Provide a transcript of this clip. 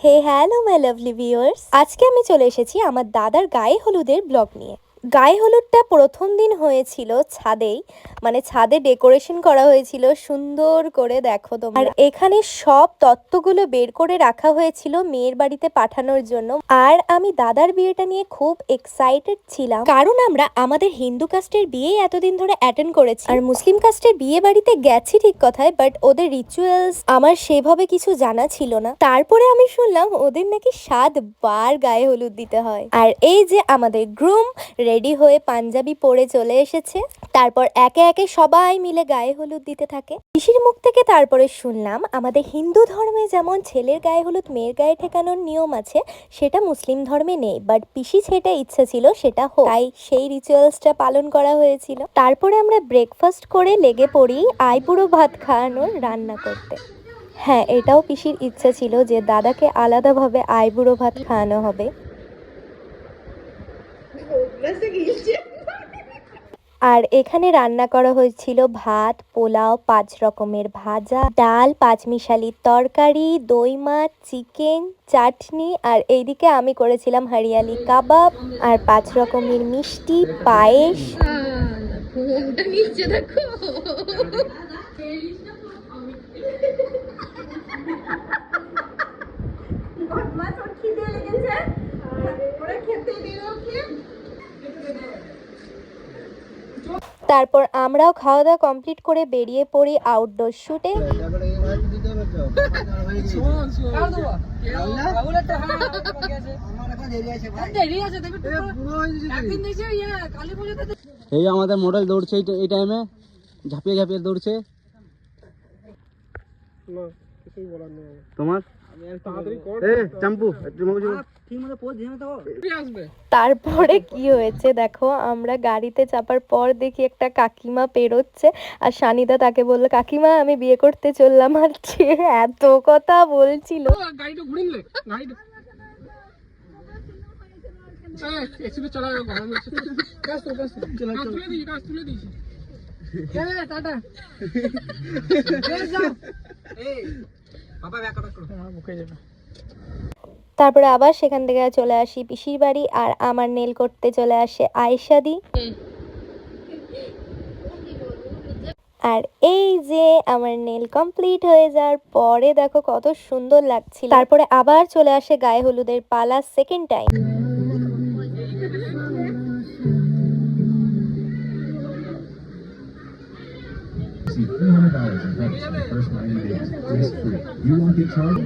Hey hello my lovely viewers, আজকে আমি চলে এসেছি আমার দাদার গায়ে হলুদের ব্লগ নিয়ে। গায়ে হলুদটা প্রথম দিন হয়েছিল ছাদেই, মানে ছাদে ডেকোরেশন করা হয়েছিল সুন্দর করে, দেখো তোমরা। আর এখানে সব তত্ত্বগুলো বের করে রাখা হয়েছিল মেয়ের বাড়িতে পাঠানোর জন্য। আর আমি দাদার বিয়েটা নিয়ে খুব এক্সাইটেড ছিলাম, কারণ আমরা আমাদের হিন্দু কাস্টের বিয়ে এতদিন ধরে অ্যাটেন্ড করেছি, আর মুসলিম কাস্টের বিয়ে বাড়িতে গেছি ঠিক কথায়, বাট ওদের রিচুয়ালস আমার সেভাবে কিছু জানা ছিল না। তারপরে আমি শুনলাম ওদের নাকি 7 বার গায়ে হলুদ দিতে হয়। আর এই যে আমাদের গ্রুম রেডি হয়ে পাঞ্জাবি পরে চলে এসেছে, তারপর একে একে সবাই মিলে গায়ে হলুদ দিতে থাকে। পিসির মুখ থেকে তারপরে শুনলাম আমাদের হিন্দু ধর্মে যেমন ছেলের গায়ে হলুদ মেয়ের গায়ে ঠেকানোর নিয়ম আছে, সেটা মুসলিম ধর্মে নেই, বাট পিসি সেটা ইচ্ছা ছিল সেটা হোক, তাই সেই রিচুয়ালসটা পালন করা হয়েছিল। তারপরে আমরা ব্রেকফাস্ট করে লেগে পড়ি আইবুড়ো ভাত খাওয়ানোর রান্না করতে। হ্যাঁ, এটাও পিসির ইচ্ছা ছিল যে দাদাকে আলাদাভাবে আইবুড়ো ভাত খাওয়ানো হবে। আর এখানে রান্না করা হয়েছিল ভাত, পোলাও, 5 রকমের ভাজা, ডাল, 5 মিশালির তরকারি, দই মাছ, চিকেন, চাটনি, আর এইদিকে আমি করেছিলাম হরিয়ালি কাবাব, আর 5 রকমের মিষ্টি, পায়েস। তারপর আমরাও খাওয়া দাওয়া কমপ্লিট করে বেরিয়ে পড়ি আউটডোর শুটে। এই আমাদের মডেল দৌড়ছে এই টাইমে, ঝাঁপিয়ে ঝাঁপিয়ে দৌড়ছে। তোমার তারপরে কি হয়েছে দেখো, আমরা গাড়িতে চাপার পর দেখি একটা কাকিমা পেরোচ্ছে, আর সানিদা তাকে বললো কাকিমা আমি বিয়ে করতে চললাম, আর এত কথা বলছিল। তারপরে আবার সেখান থেকে চলে আসি পিসির বাড়ি, আর আমার নেল করতে চলে আসে আয়েশাদি। আর এই যে আমার নেল কমপ্লিট হয়ে যাওয়ার পরে দেখো কত সুন্দর লাগছিল। তারপরে আবার চলে আসে গায়ে হলুদের পালা second time. $300 in credits for the first 90 days. Risk free. You won't get charged.